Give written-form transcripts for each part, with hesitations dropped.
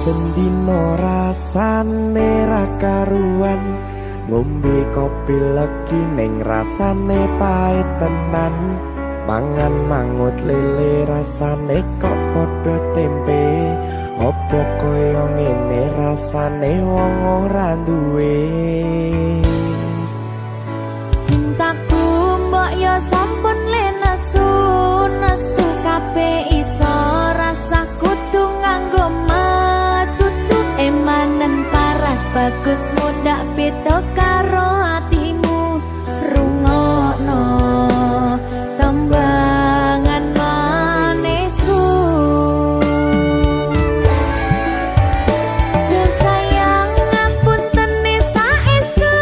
Bendino rasane ra karuan, ngombe kopi legi ning rasane pahit tenan. Mangan mangut lele rasane kok padha tempe, opo kaya ngene rasane wong ora duwe. Cintaku mbok yo sampun le nesu kabeh iso rasa kudu nganggo cucu emanen paras bagus muda beda karo atimu. Rungokno tembangan manisku, yo sayang ngapunten saestu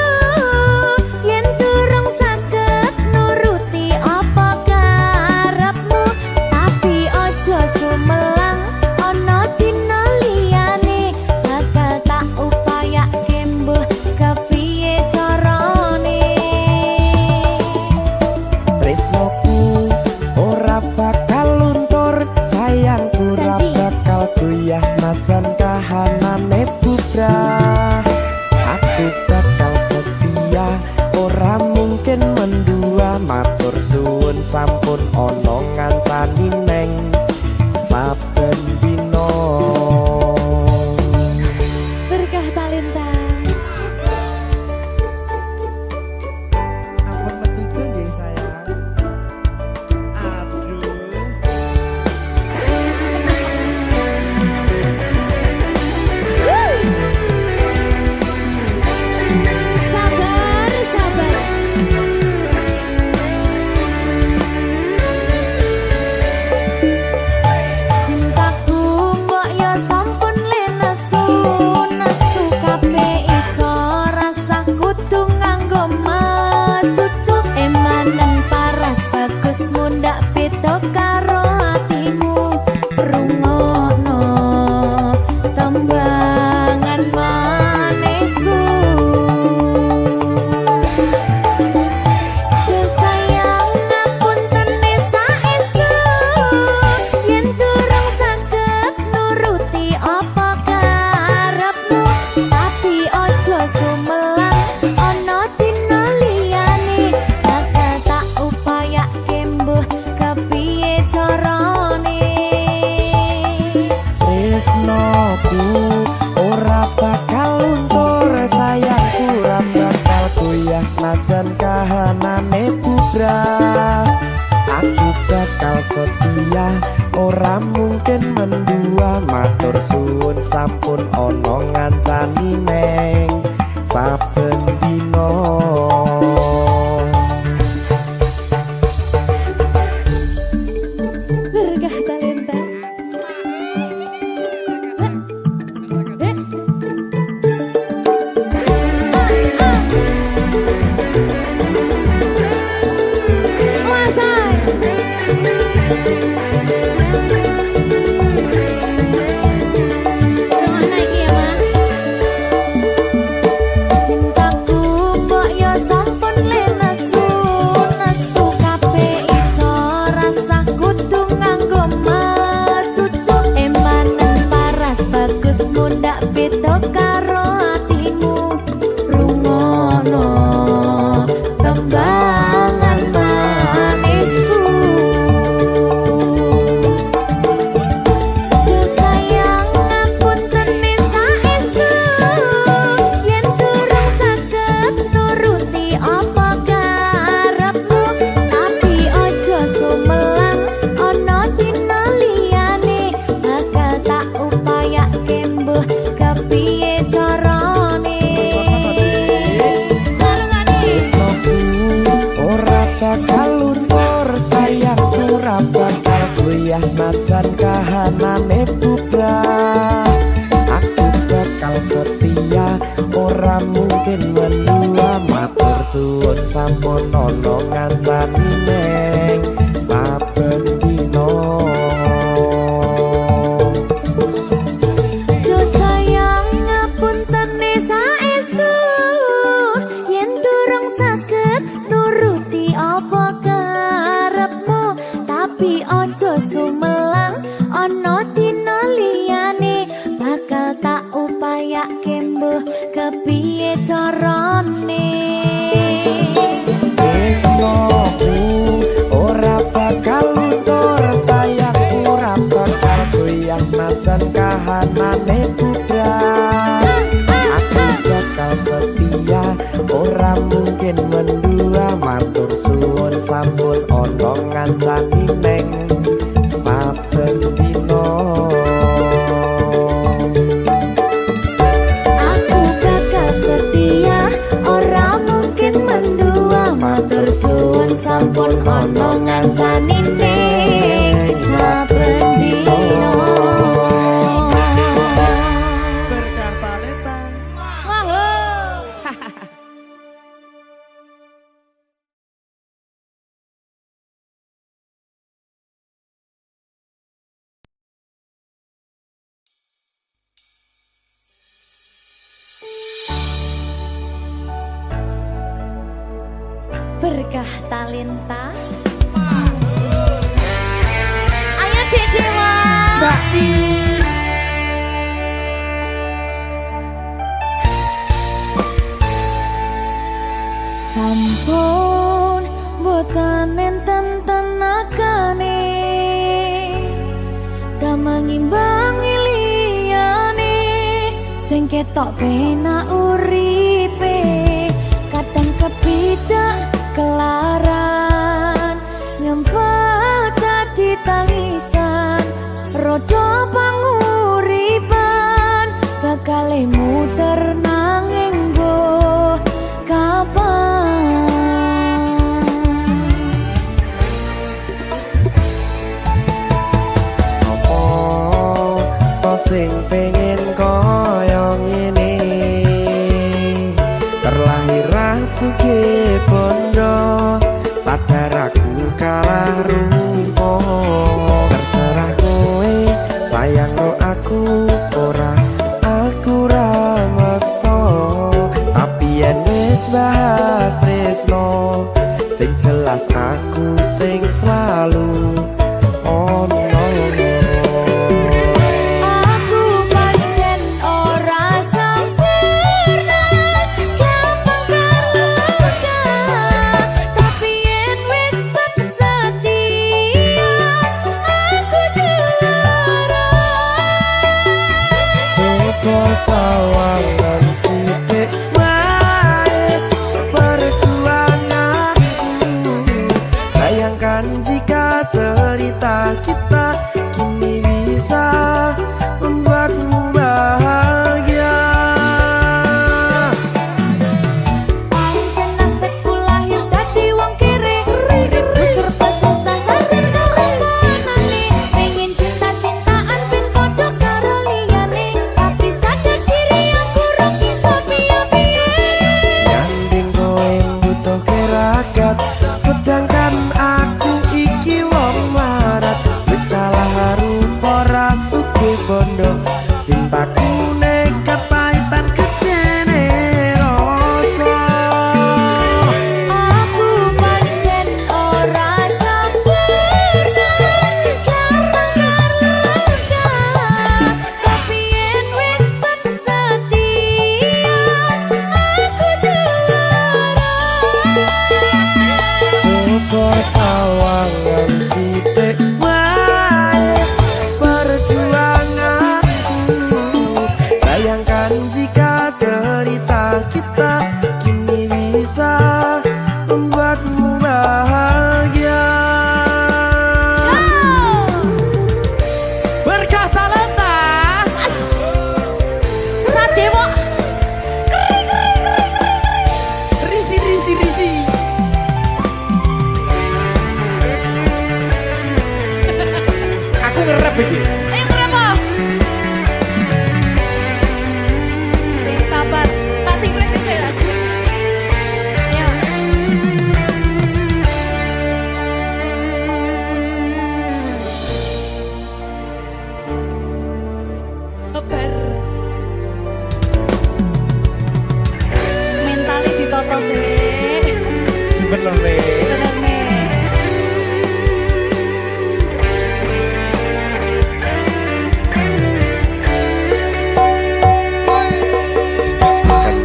yen durung saged nuruti apa karepmu, tapi ojo sumelang ana dina liyane bakal tak upayake mbuh kepiye carane. Tresnoku ora bakal luntur, sayangku ora bakal goyah senajan kahanane bubrah. Aku bakal setia, ora mungkin mendua. Matur suwun sampun ana ngancani neng saben dina. Berkah talenta. Ampun mencucu nggih sayang. Aduh. Sabar, sabar. Cintaku mbok yo sampun le nesu kabeh iso rasa kudu nganggo cucu emanen paras bagus mundak beda karo atimu. Rungokno tembangan manisku, yo sayang ngapunten saestu yen durung saged nuruti apa karepmu, tapi ojo sumelang ana dina liyane bakal tak upayake mbuh kepiye carane. Tresnoku ora bakal luntur, sayangku ora bakal goyah senajan kahanane bubrah. Aku bakal setia, ora mungkin mendua. Matur suwun sampun ana ngancani neng saben dina. Berkah talenta. Cintaku mbok yo sampun le nesu kabeh iso rasa kudu nganggo cucu emanen paras bagus mundak beda karo atimu. Rungokno tembangan manisku, yo sayang ngapunten saestu yen durung saged nuruti apa karepmu, tapi ojo sumelang ana dina liyane bakal tak upayake mbuh kepiye carane. Tresnoku ora bakal luntur, sayangku ora bakal goyah senajan kahanane bubrah. Aku bakal setia, ora mungkin mendua. Matur suwun sampun ana ngancani neng saben dina. Yo sayang ngapunten saestu yen durung saged nuruti apa karepmu, tapi ojo sumelang ana dina liyane bakal kahanane putra. Aku bakal setia, ora mungkin mendua. Matur suwun sampun ana ngancani neng saben dina. Aku bakal setia, ora mungkin mendua. Matur suwun sampun ana ngancani ning saben dina. Berkah talenta. Berkah talenta. Ayo Dek Dewa. Mbak Pi. Sampun boten enten tenagane damang imbangi liyane sing ketok penak uripe kadang kepidak kelaran ngempet dadi tangisan rodo panguripan bakal muter nanging mbuh kapan. Sopo to sing pengen koyo ngene, terlahir sugih bondo, sadar aku kalah rumpo. Terserah kowe sayangno aku ora, aku ra maksa. Tapi yen wis bahas tresno, sing jelas aku sing selalu ono. Aku pancen ora sempurna, gampang terluka. Tapi yen wis setia, aku juara. Coba sawangan sithik wae perjuanganku. Bayangkan jika cerita kita kini bisa membuatmu bahagia. Pancen nasibku lahir dadi wong kere, uripku serba susah sarana omonane. Pengen cinta-cintaan ben padha karo liyane, tapi sadar diri aku ora bisa piye-piye. Nyanding kowe butuh keragat, sedangkan aku iki wong larat. Wis kalah rupa ra sugih bondo, cintaku nekat pahitan kedene rasa. Aku pancen ora sempurna, gampang terluka. Tapi yen wis setia, aku juara. Coba sawangan sithik wae perjuanganku. Bayangkan jika cerita kita kini bisa membuatmu bahagia. Berkah talenta. Sadewo Risi. Aku ngerap iki. ayo kenapa? Sing sabar, kasih gue sih ya. Sabar. Mentalnya ditoto sih. Bener nih. Bener nih.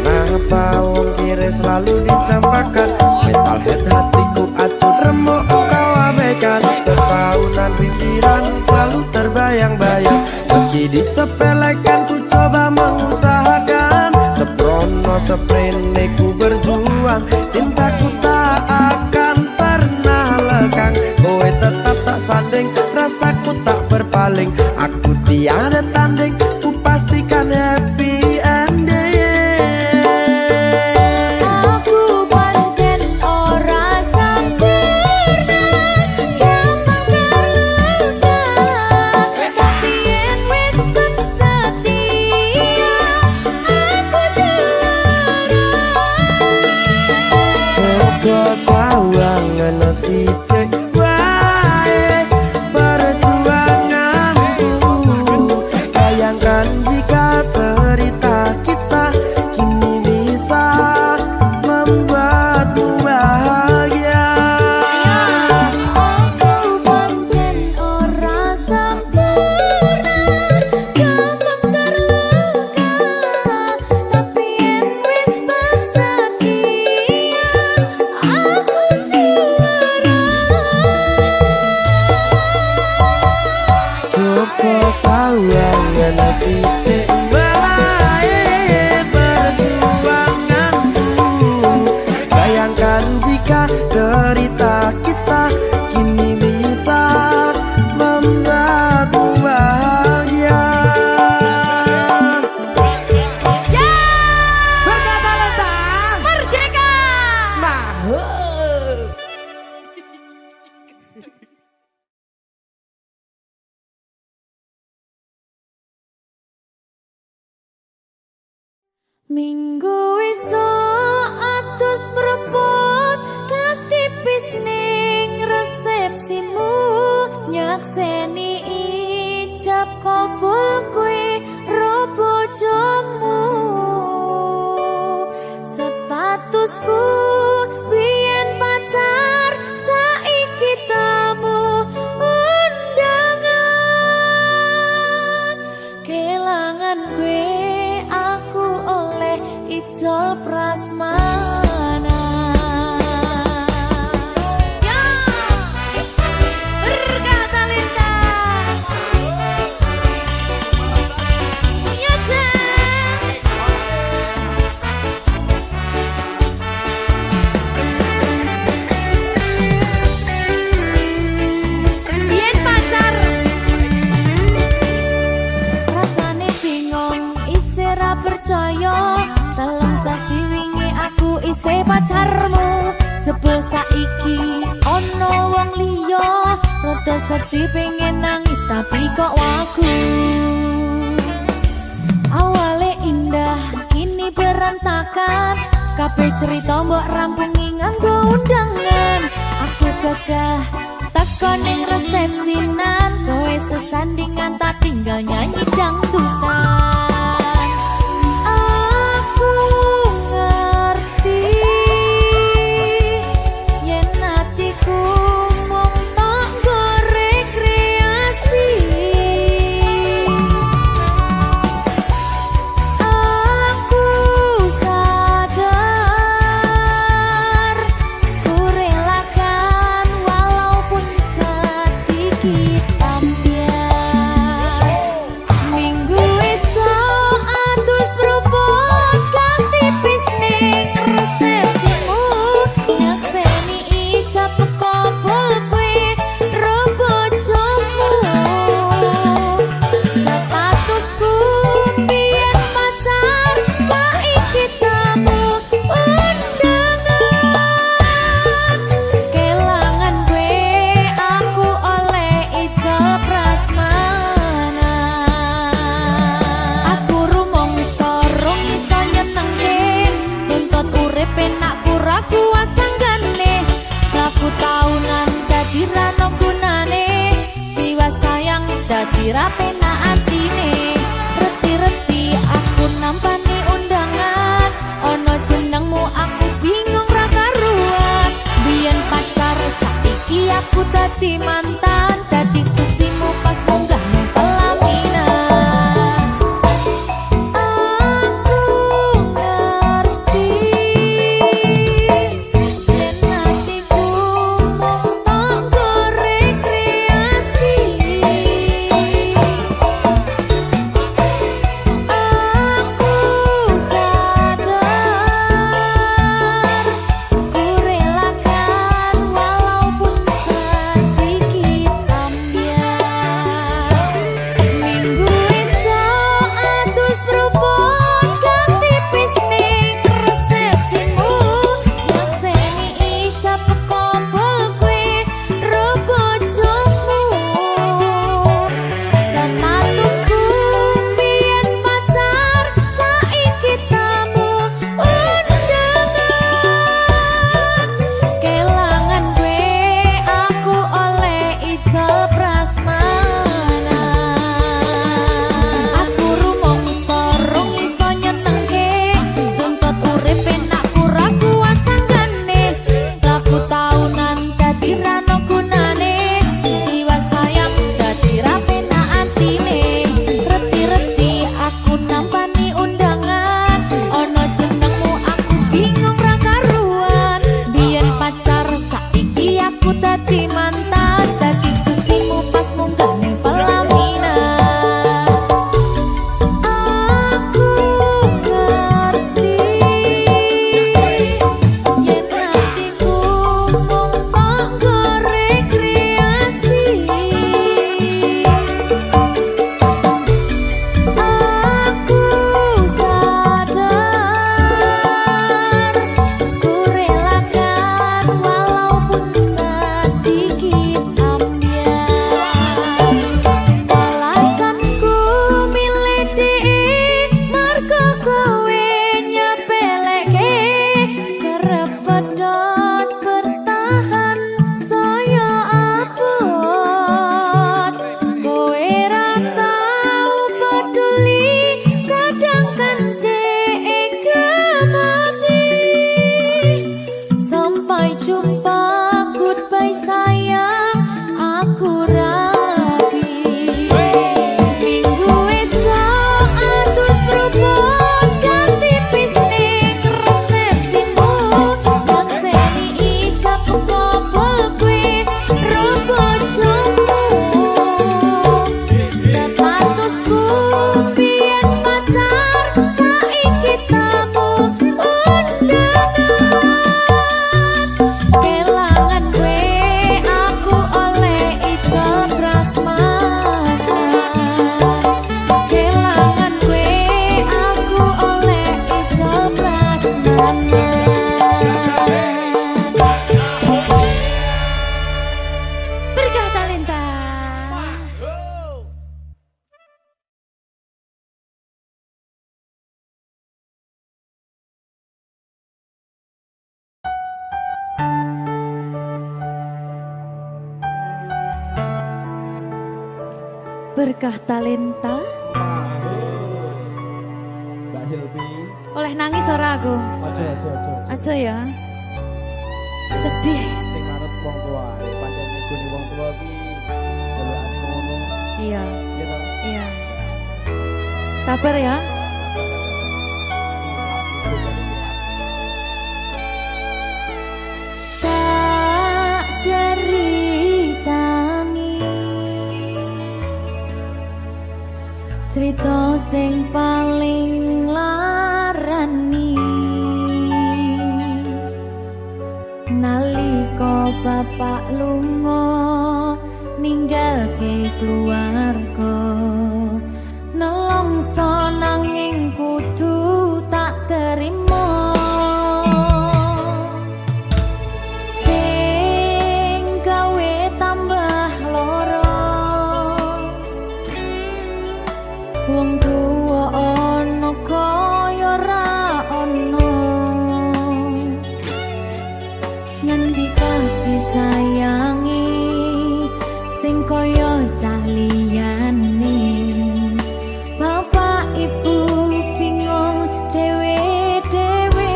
Kenapa wong kiri selalu dicampakkan? Mental head hatiku acuh remuk kau abaikan. Terpaunan pikiran selalu terbayang-bayang. Meski disepelekan ku coba mengusahakan, seprono seprene ku berjuang, cintaku tak akan pernah lekang. Kowe tetap tak sanding, rasaku tak berpaling, aku tiada tanding, ku pastikan happy ending. Sawangan sidik wae perjuanganku, bayangkan jika cerita kita kini bisa membuatmu bahagia. Aku pancen ora sempurna, gampang terluka, tapi yen wis bab setia aku juara. Coba sawangan sidik wae perjuanganku, bayangkan jika cerita kita kini bisa membuatmu bahagia. Ya, Berkata letah merdeka. mahal. Minggu esuk atus prepot kas tipis ning resepsimu, nyakseni ijab kabul kowe ro bojomu. Statusku biyen pacar, saiki tamu undangan. Kelangan kowe aku oleh ijol prasmanan. Ya, berkata lintang. Ya, biyen pacar rasane bingung, isih ra percaya. Dalam sasi wingi aku isih pacarmu, jebul saiki ono wong liya. Rada sedih pengen nangis tapi kok wagu. Awale indah kini berantakan, kabeh cerita mbok rampungi nganggo undangan. Aku gagah teko ning resepsinan, kowe sesandingan tak tinggal nyanyi dangdutan. Aku ngerti yen atiku mung tanggo rekreasi. Aku sadar ku relakan walaupun sedikit ambiar. Minggu esok atus propot kas tipis ning resepsimu, nyakseni ijab kabul kowe ro bojomu. Statusku biyen pacar, saiki tamu undangan. Kelangan kowe aku oleh ijol prasmanan. Aku rumangsa rong iso nyenengke, nuntut urip enak ora kuat sanggane. Laku taunan dadi ra ono gunane, liwat sayang dadi ra penak atine. Reti-reti aku nampani undangan, ono jenengmu aku bingung ra karuan. Biyen pacar saiki aku dadi mantan, dadi sisimu pas munggah ning pelaminan. Aku ngerti yen atiku mung tanggo rekreasi. Berkah talenta. Mbak Silvi. Oleh nangis ora aku? Aja. Aja ya. Sedih. Sing ngarep wong tua, pancen ngikuni wong tua ki jelekane ngono. Iya. Iya toh? Iya. Sabar ya. Tak ceritani cerita sing paling larani nalika bapak lunga ninggalke keluarga nelongso nanging kudu tak terima sing gawe tambah loro wong tuwa ana kaya ra ana ngendi kasih sayangi sing kaya cah liyane bapak ibu bingung dewe-dewe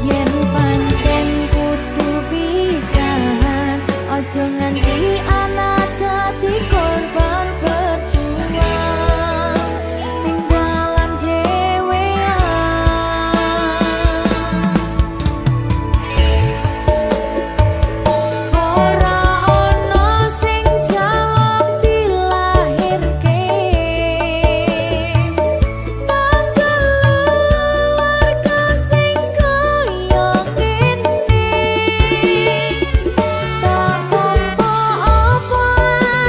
yen pancen kudu pisahan aja nganti anak dadi korban berjuang tinggalan ora ono sing jaluk dilahirke keluarga sing kaya kene tak tampa apa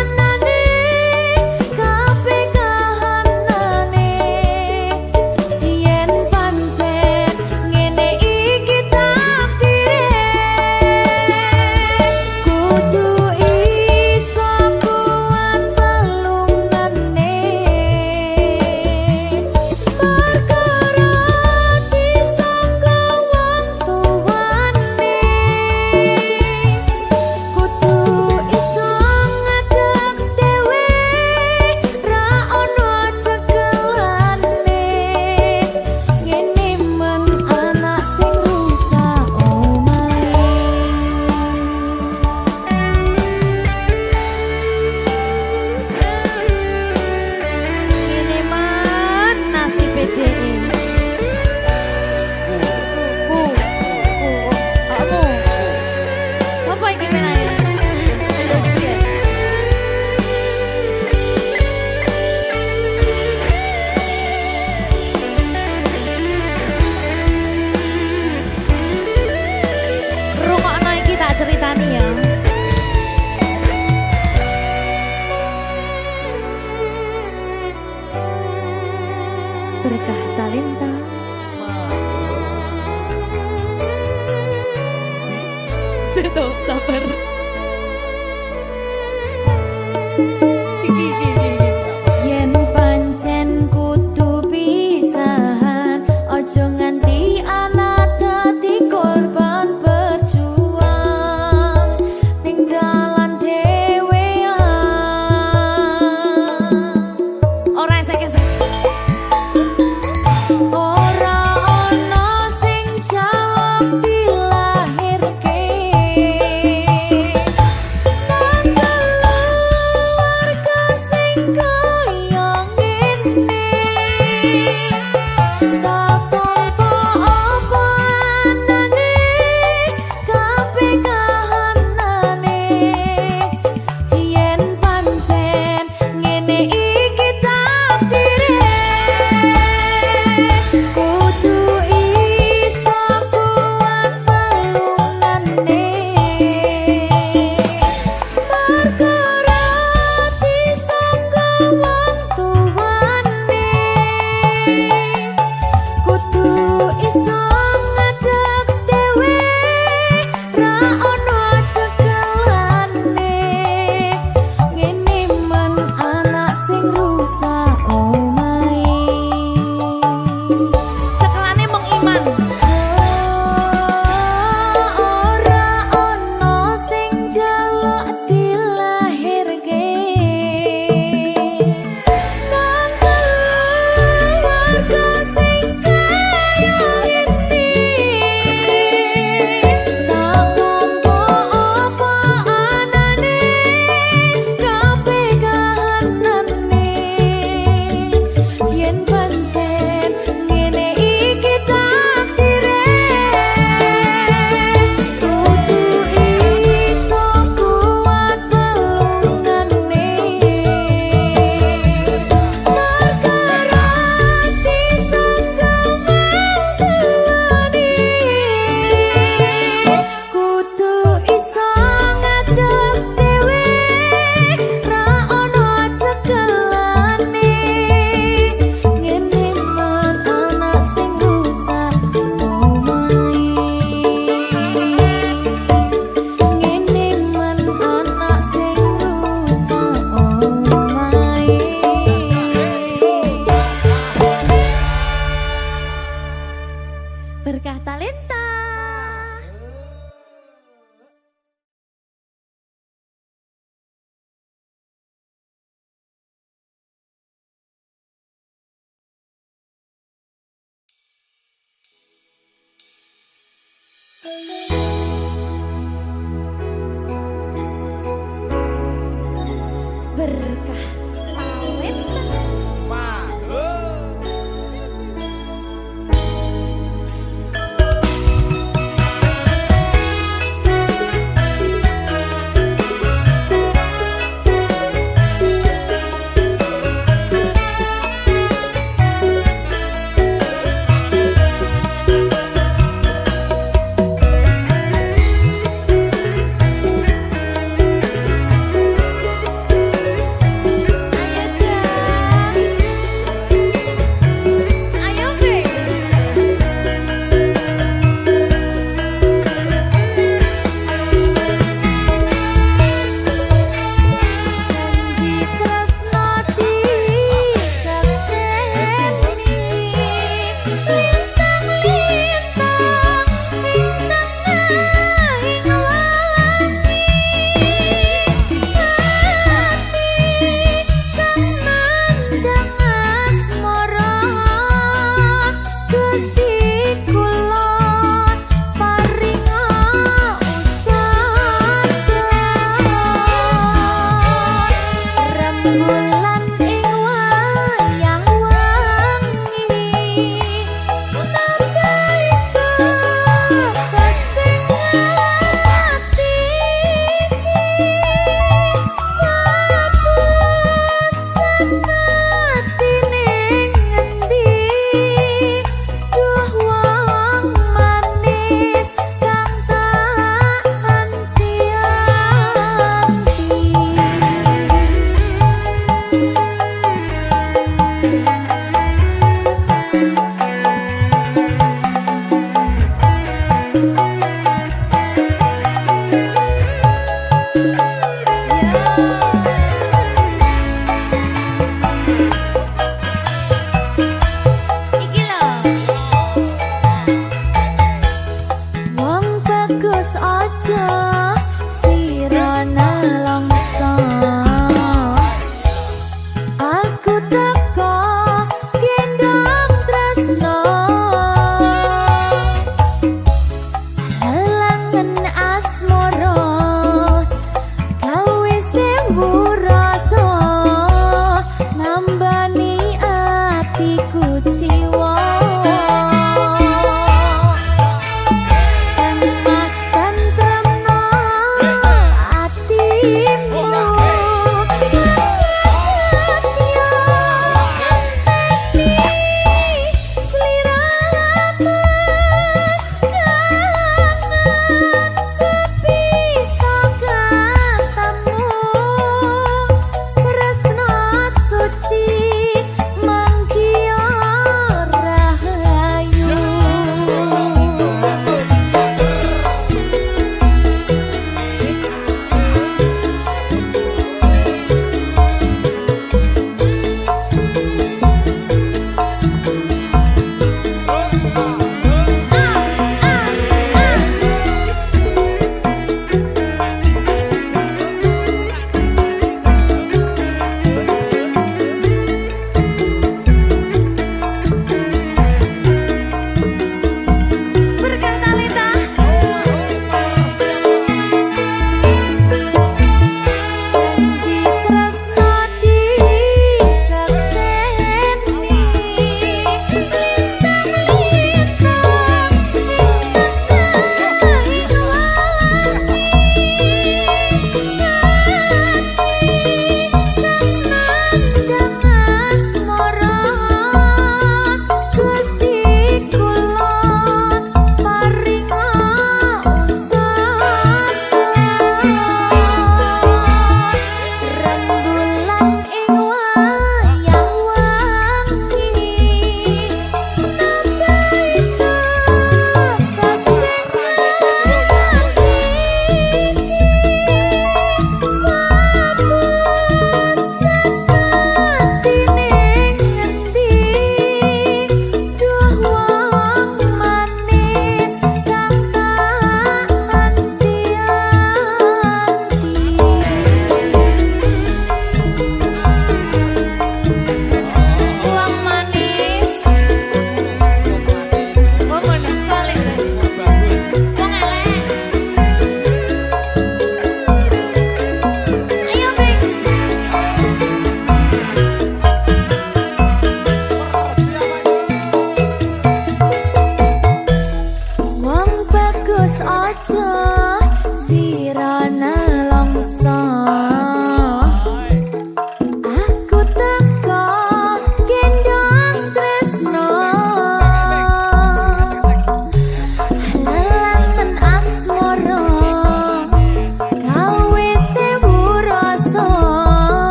anane kabeh kahanane yen pancen ngene iki takdire kudu iso kuat pelungane perkara disangka wong tuwane kudu iso ngadeg dhewe ra ono cekelane ngene men anak sing rusak omahe ngene man nasib dhewe kamu siapa yang gimana ya? Terus dia. Rungokno iki tak ceritani ya. Berkah talenta. Situ sabar. Yen pancen kudu pisahan aja nganti anak dadi korban berjuang tinggalan dhewean ora esek-esek ora ono sing jaluk dilahirke Berkah awet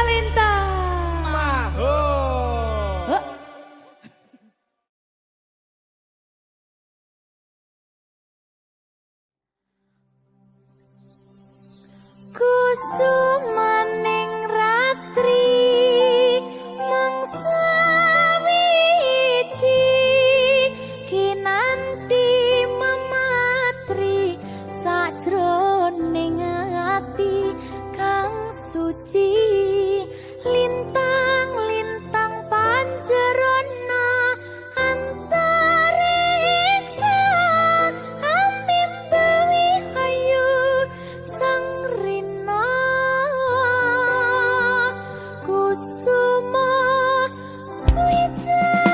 Talenta. Huh? Kusumaning ratri mangsa wiji kinanti mematri sajroning ati kang suci lintang-lintang panjerona antariksa ambimbawi ayu sang rina kusuma wijaya.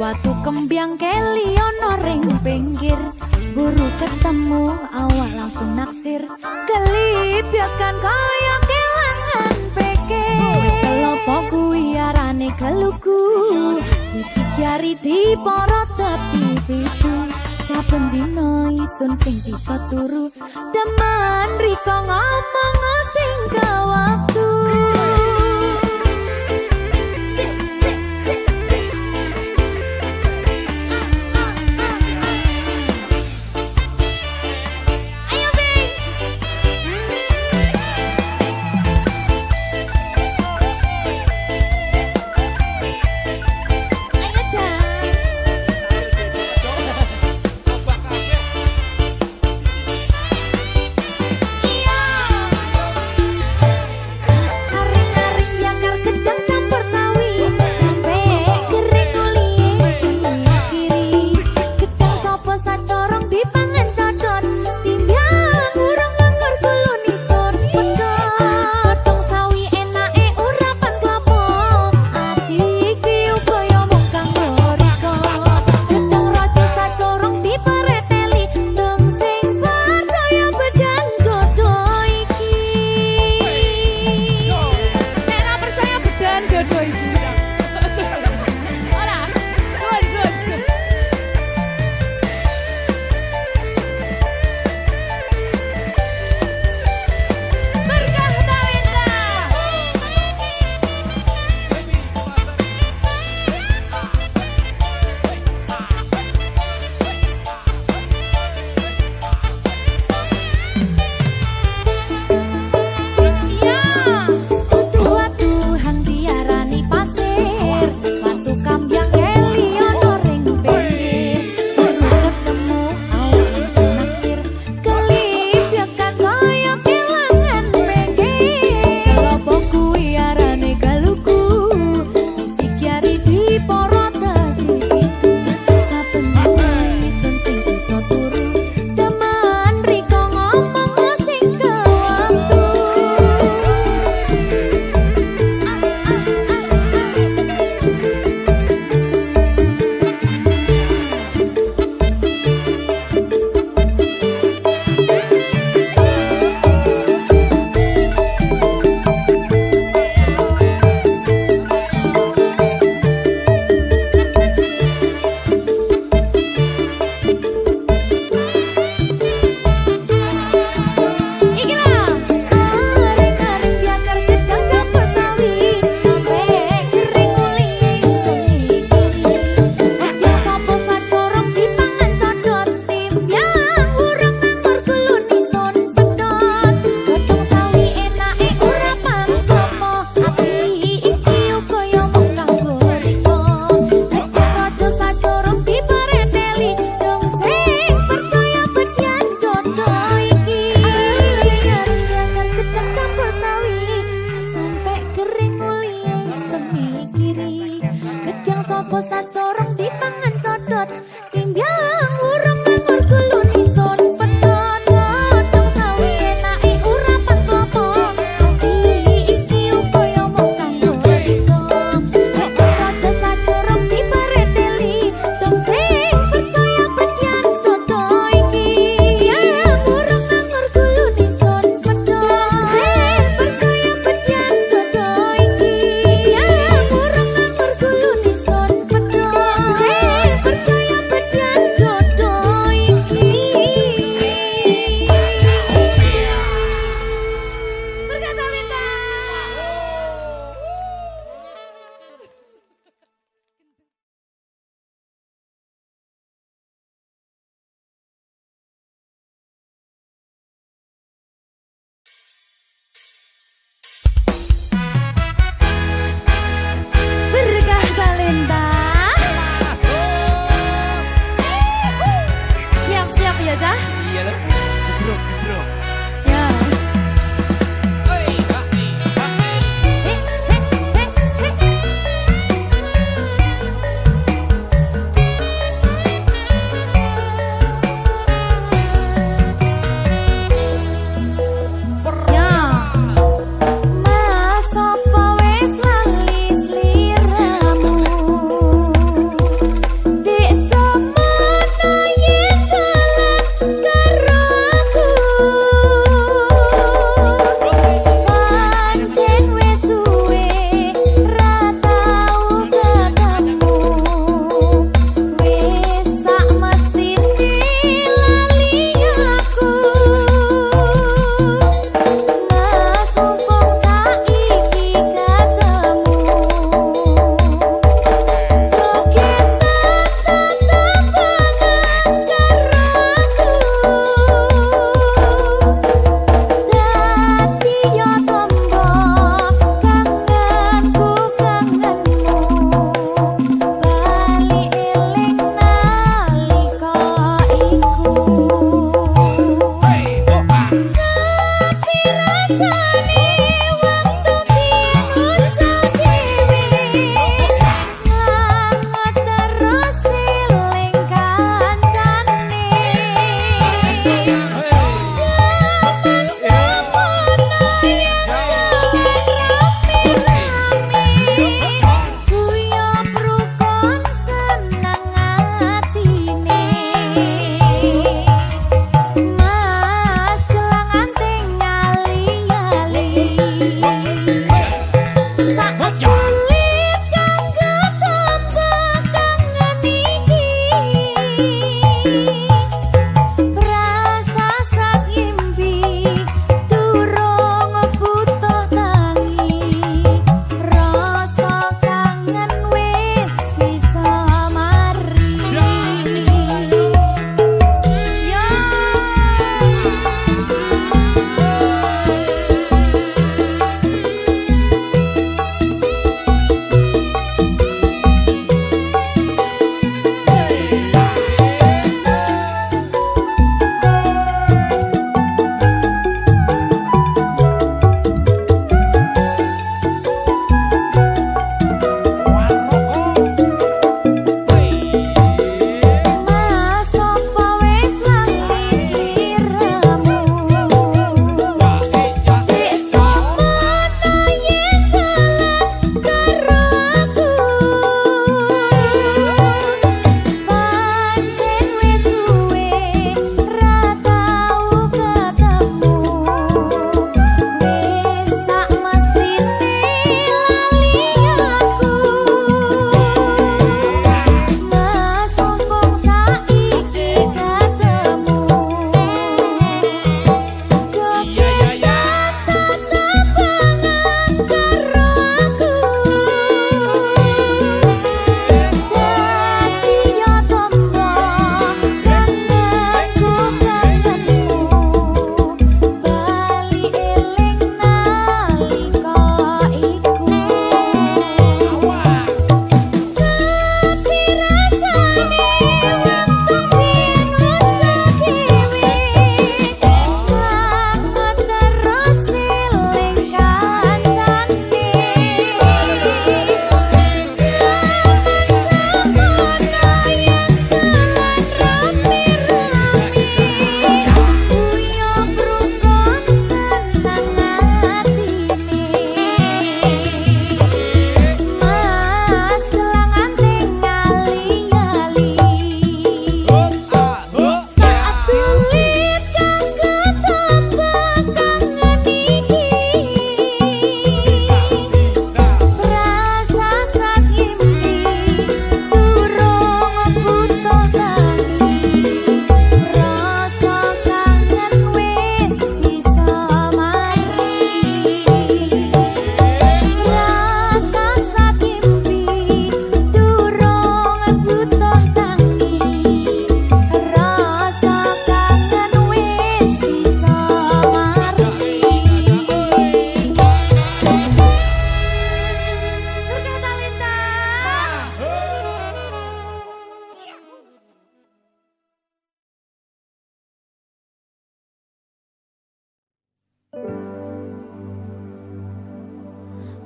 Watu kembyang keli ono ring pinggir, buru ketemu awak langsung naksir, kelipyakan kaya kelangan pikir. Kelopo kuwi arane keluku, isi jari di porot tepi pitu. Saben dina isun sing bisa turu, demen riko ngomong sing ke waktu.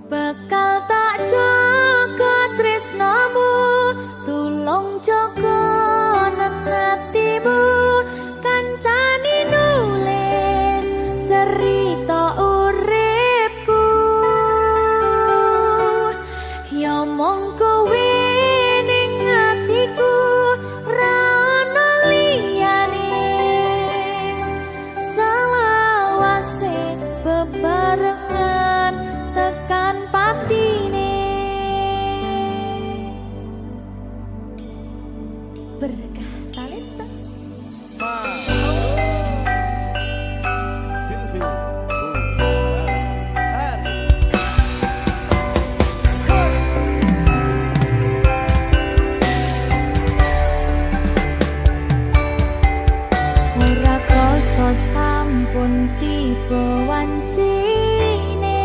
Bakal tak jaga tresnamu, tulung jaga nenatimu, kancani nulis cerita uripku. Ya mong kowe ning atiku, ra ono liyane, selawase bebarengan tekan patine. Berkah talenta. Ora krasa sampun tiba wancine,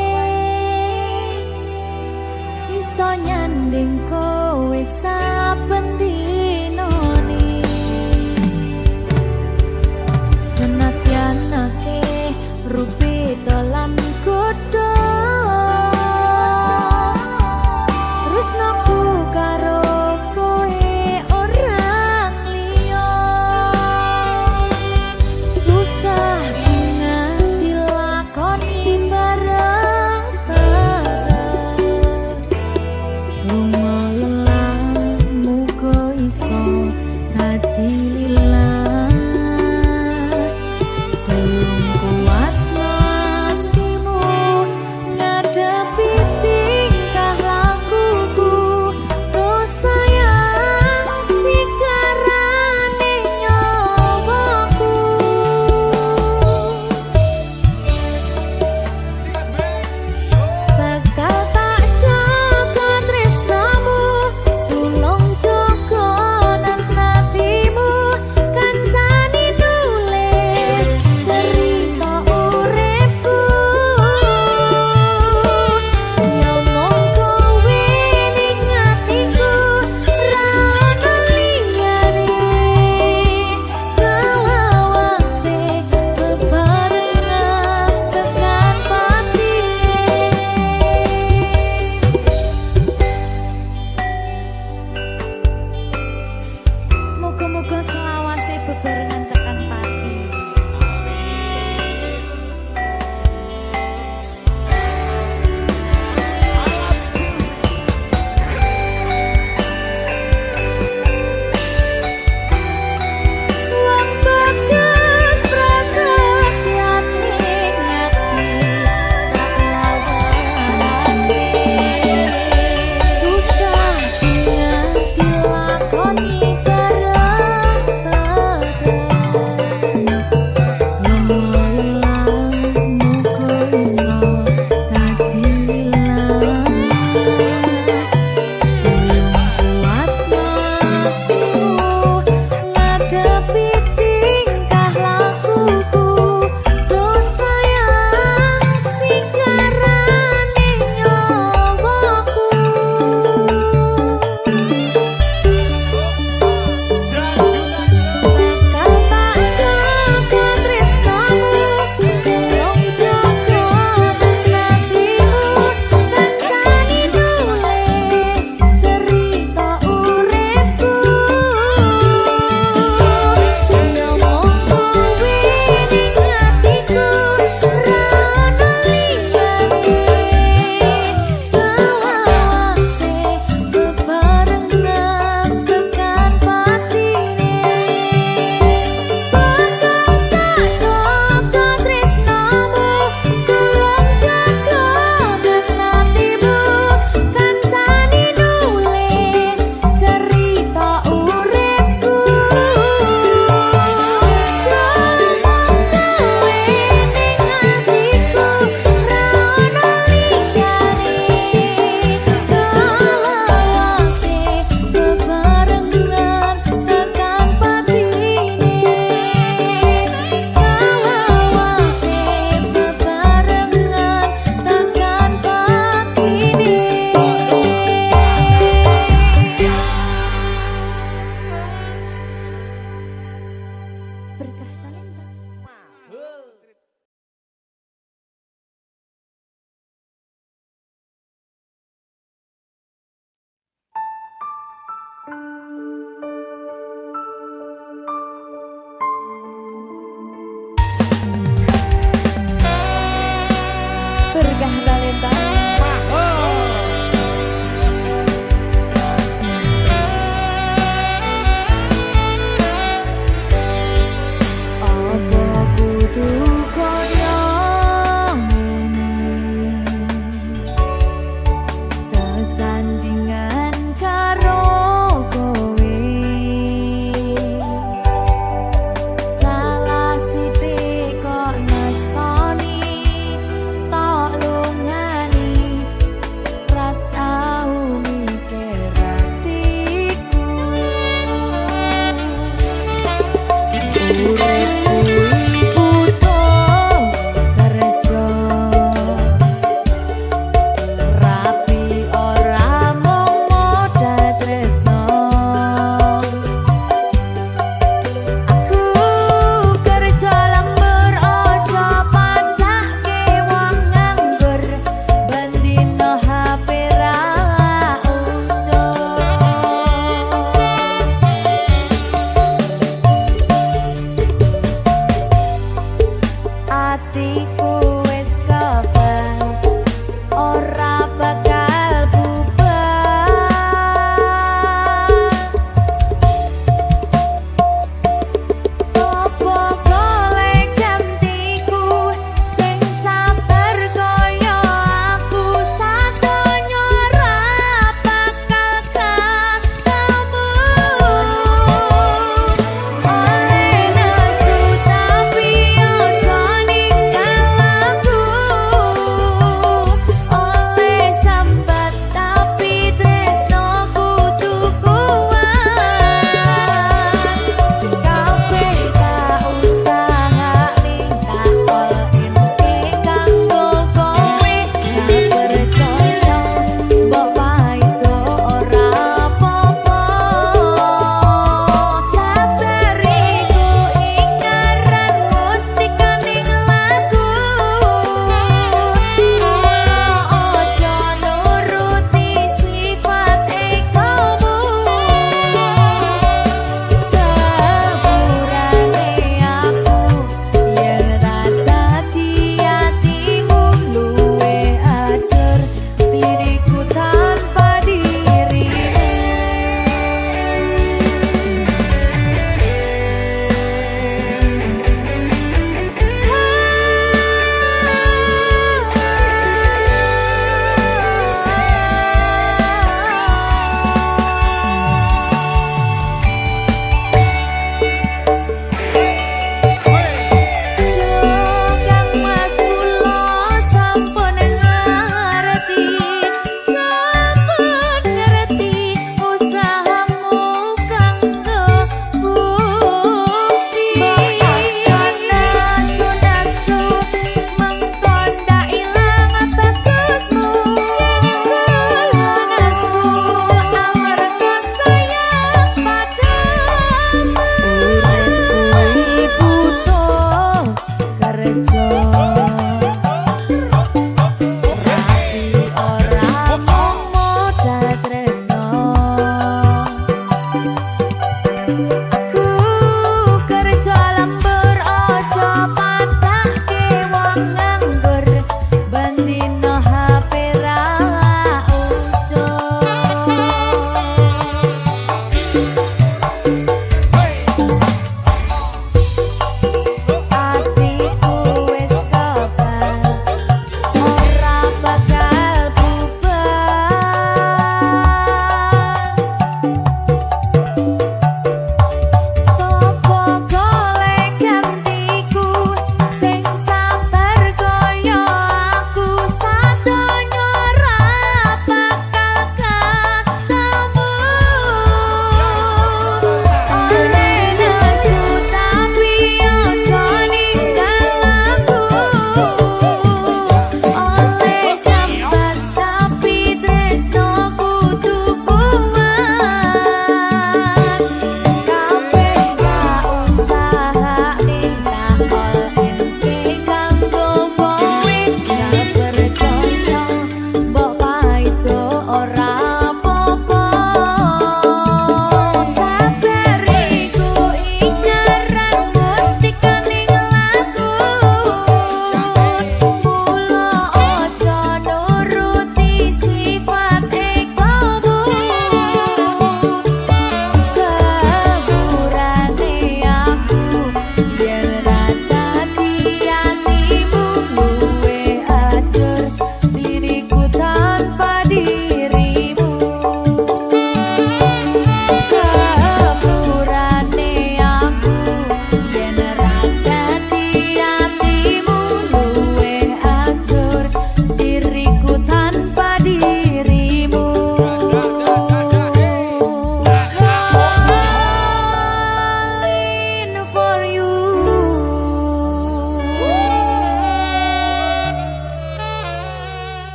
iso nyanding kowe saben dinane. Senadyan akeh rupi dalam godho, tresnaku karo kowe orang liya. Susah nganti lakoni bareng-bareng, donga lelah muga iso dadi lillah. Tulung kuatno atimu ngadepi tingkah lakuku, dosa yang sikarane nyawaku. Bakal tak jaga tresnamu, tulung jaga nenatimu, kancani nulis cerita uripku. Ya mong kowe ning atiku, ra ono liyane, selawase bebarengan tekan patine. Muga-muga selawase bebarengan tekan pati. Wong bagas prasetyan ning ati, selawase susah nganti lakoni Megah Talenta. Apa kudu koyo ngene sesandingan karo kowe salah sithik kok nesoni tok lungani ra tau mikir atiku urip kuwi butuh kerja rapi ora mung modal tresno aku kerja lembur ojo pandake wong nganggur bendino HP ra ucul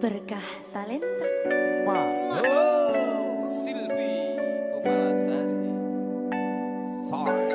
Berkah talenta. Oh, Silvi Kumalasari. Sorry.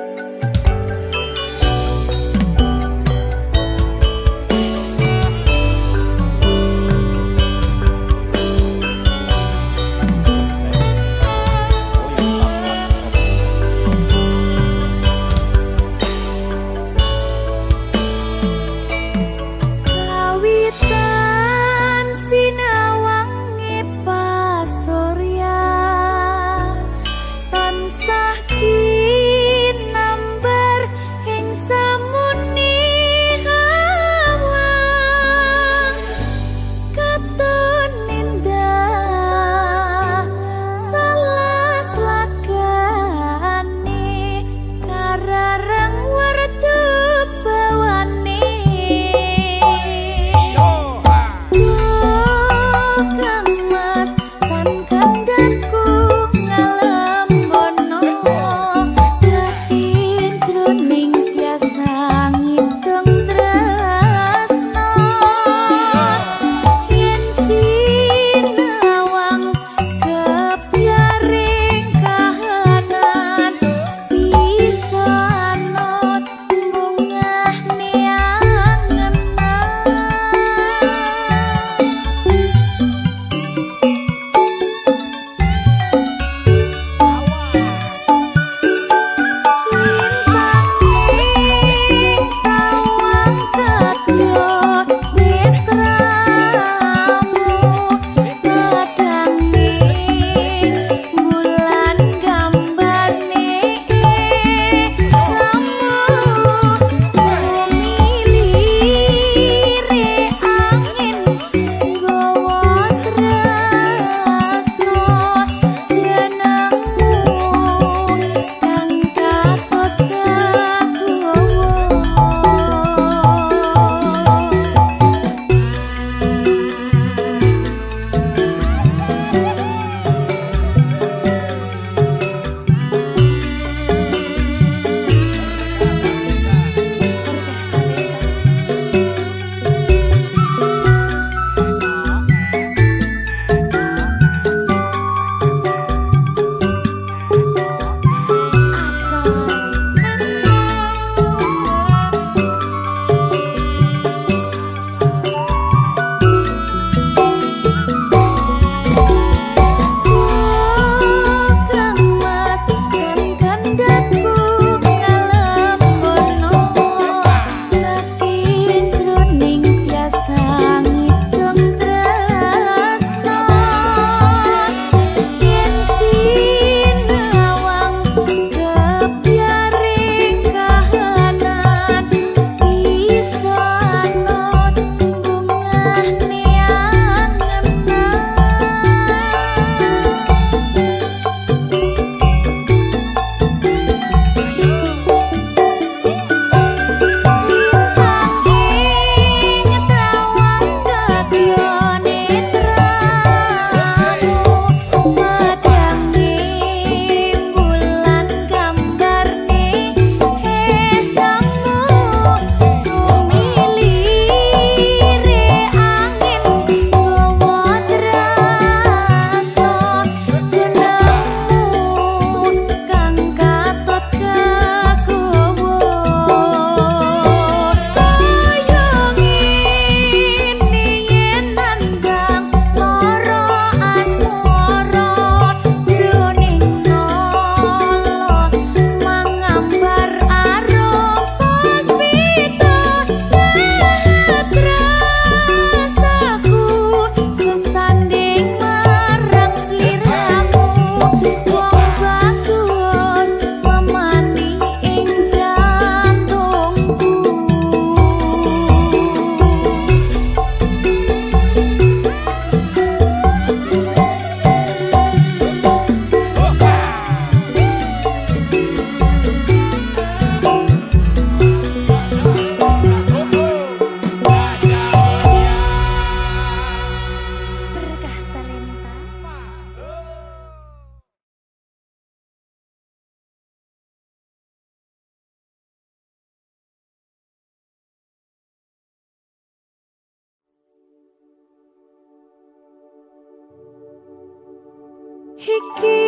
Iki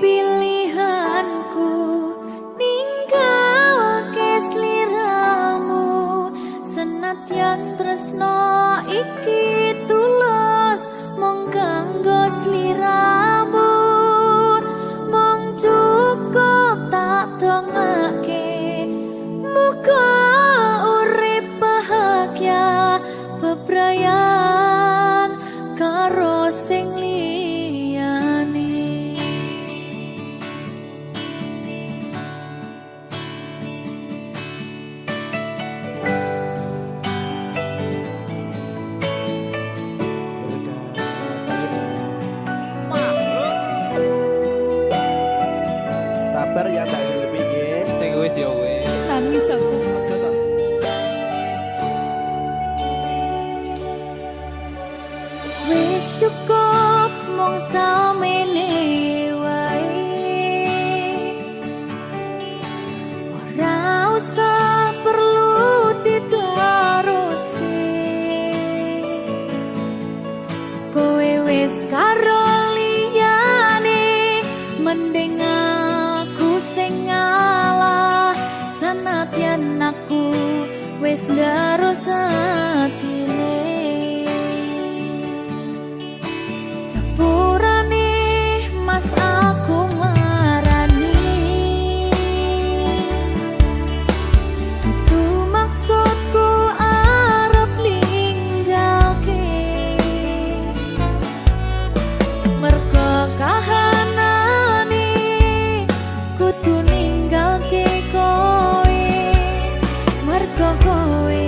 pilihanku ninggalke sliramu senadyan tresno iki tulus mung kanggo sliramu mung cukup tak dongake muga urip bahagia bebrayan karo sing liyane. Sabar ya Mbak Zulfi nggih. Sing wis ya wis. Nangis aku. Wis cukup mung samene wae ora usah perlu diteruske kowe wis karo liyane mending aku sing ngalah senadyan aku wis ngarus atine. Sepurane mas aku marani Dudu maksudku arep ninggalke mergo kahanane kudu ninggalke kowe mergo kowe